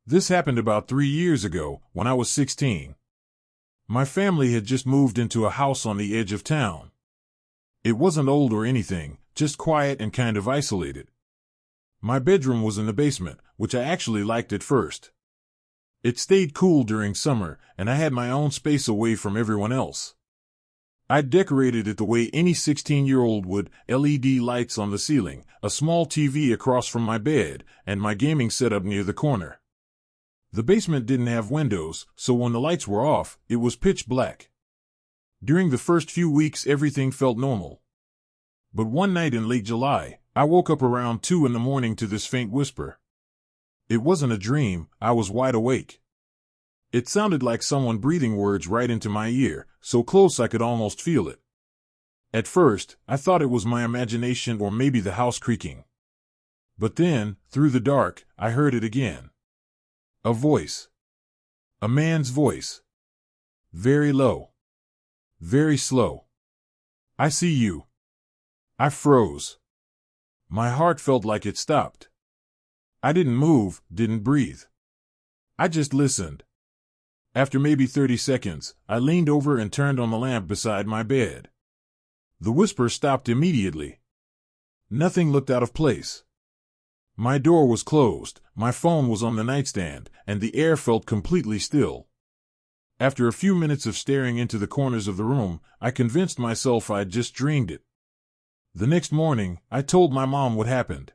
This happened about 3 years ago, when I was 16. My family had just moved into a house on the edge of town. It wasn't old or anything, just quiet and kind of isolated. My bedroom was in the basement, which I actually liked at first. It stayed cool during summer, and I had my own space away from everyone else. I decorated it the way any 16-year-old would: LED lights on the ceiling, a small TV across from my bed, and my gaming setup near the corner. The basement didn't have windows, so when the lights were off, it was pitch black. During the first few weeks, everything felt normal. But one night in late July, I woke up around 2 a.m. to this faint whisper. It wasn't a dream, I was wide awake. It sounded like someone breathing words right into my ear, so close I could almost feel it. At first, I thought it was my imagination or maybe the house creaking. But then, through the dark, I heard it again. A voice. A man's voice. Very low. Very slow. I see you. I froze. My heart felt like it stopped. I didn't move, didn't breathe. I just listened. After maybe 30 seconds, I leaned over and turned on the lamp beside my bed. The whisper stopped immediately. Nothing looked out of place. My door was closed, my phone was on the nightstand, and the air felt completely still. After a few minutes of staring into the corners of the room, I convinced myself I'd just dreamed it. The next morning, I told my mom what happened.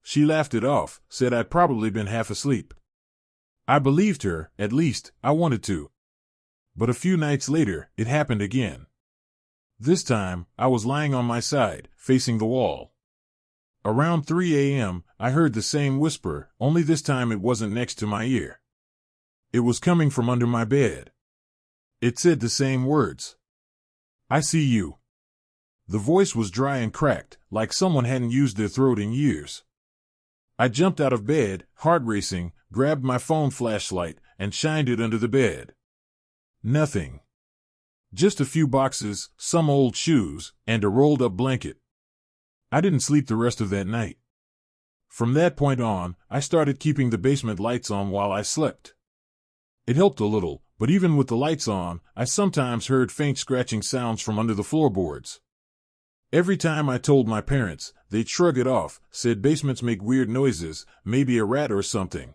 She laughed it off, said I'd probably been half asleep. I believed her, at least, I wanted to. But a few nights later, it happened again. This time, I was lying on my side, facing the wall. Around 3 a.m., I heard the same whisper, only this time it wasn't next to my ear. It was coming from under my bed. It said the same words. I see you. The voice was dry and cracked, like someone hadn't used their throat in years. I jumped out of bed, heart racing, grabbed my phone flashlight, and shined it under the bed. Nothing. Just a few boxes, some old shoes, and a rolled-up blanket. I didn't sleep the rest of that night. From that point on, I started keeping the basement lights on while I slept. It helped a little, but even with the lights on, I sometimes heard faint scratching sounds from under the floorboards. Every time I told my parents, they'd shrug it off, said basements make weird noises, maybe a rat or something.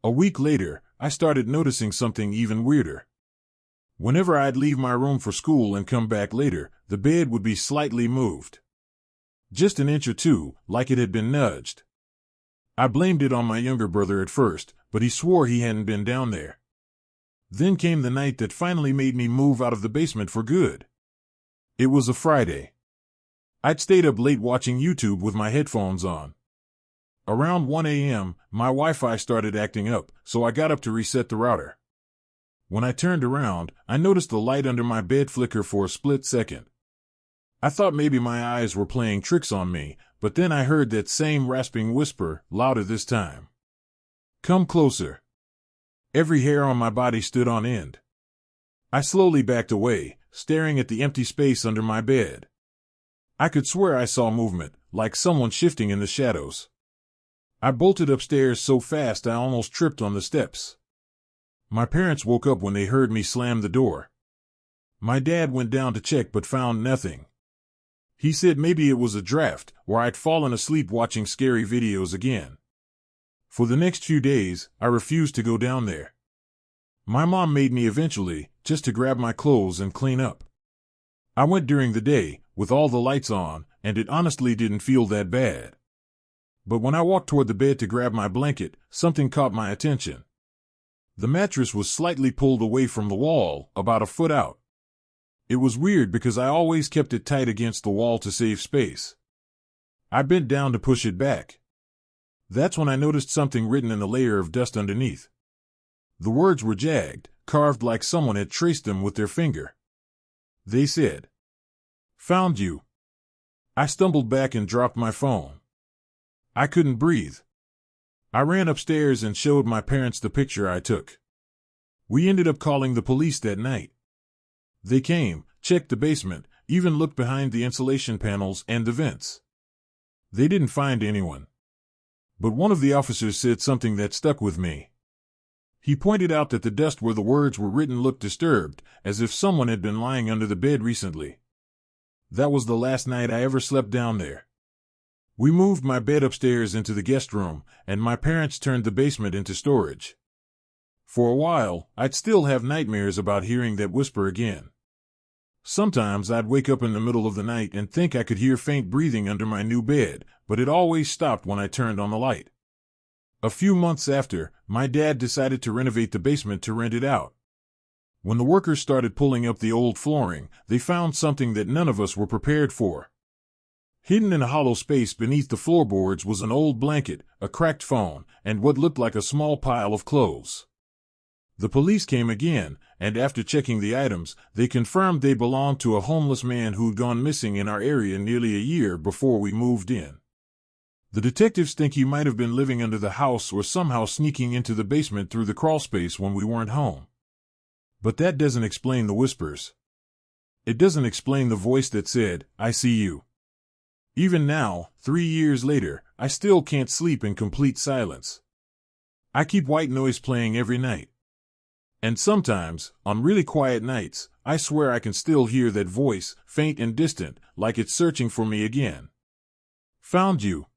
A week later, I started noticing something even weirder. Whenever I'd leave my room for school and come back later, the bed would be slightly moved. Just an inch or two, like it had been nudged. I blamed it on my younger brother at first, but he swore he hadn't been down there. Then came the night that finally made me move out of the basement for good. It was a Friday. I'd stayed up late watching YouTube with my headphones on. Around 1 a.m., my Wi-Fi started acting up, so I got up to reset the router. When I turned around, I noticed the light under my bed flicker for a split second. I thought maybe my eyes were playing tricks on me, but then I heard that same rasping whisper, louder this time. Come closer. Every hair on my body stood on end. I slowly backed away, staring at the empty space under my bed. I could swear I saw movement, like someone shifting in the shadows. I bolted upstairs so fast I almost tripped on the steps. My parents woke up when they heard me slam the door. My dad went down to check but found nothing. He said maybe it was a draft, or I'd fallen asleep watching scary videos again. For the next few days, I refused to go down there. My mom made me eventually, just to grab my clothes and clean up. I went during the day, with all the lights on, and it honestly didn't feel that bad. But when I walked toward the bed to grab my blanket, something caught my attention. The mattress was slightly pulled away from the wall, about a foot out. It was weird because I always kept it tight against the wall to save space. I bent down to push it back. That's when I noticed something written in a layer of dust underneath. The words were jagged, carved like someone had traced them with their finger. They said, "Found you." I stumbled back and dropped my phone. I couldn't breathe. I ran upstairs and showed my parents the picture I took. We ended up calling the police that night. They came, checked the basement, even looked behind the insulation panels and the vents. They didn't find anyone. But one of the officers said something that stuck with me. He pointed out that the dust where the words were written looked disturbed, as if someone had been lying under the bed recently. That was the last night I ever slept down there. We moved my bed upstairs into the guest room, and my parents turned the basement into storage. For a while, I'd still have nightmares about hearing that whisper again. Sometimes I'd wake up in the middle of the night and think I could hear faint breathing under my new bed, but it always stopped when I turned on the light. A few months after, my dad decided to renovate the basement to rent it out. When the workers started pulling up the old flooring, they found something that none of us were prepared for. Hidden in a hollow space beneath the floorboards was an old blanket, a cracked phone, and what looked like a small pile of clothes. The police came again, and after checking the items, they confirmed they belonged to a homeless man who'd gone missing in our area nearly a year before we moved in. The detectives think he might have been living under the house or somehow sneaking into the basement through the crawlspace when we weren't home. But that doesn't explain the whispers. It doesn't explain the voice that said, "I see you." Even now, 3 years later, I still can't sleep in complete silence. I keep white noise playing every night. And sometimes, on really quiet nights, I swear I can still hear that voice, faint and distant, like it's searching for me again. Found you.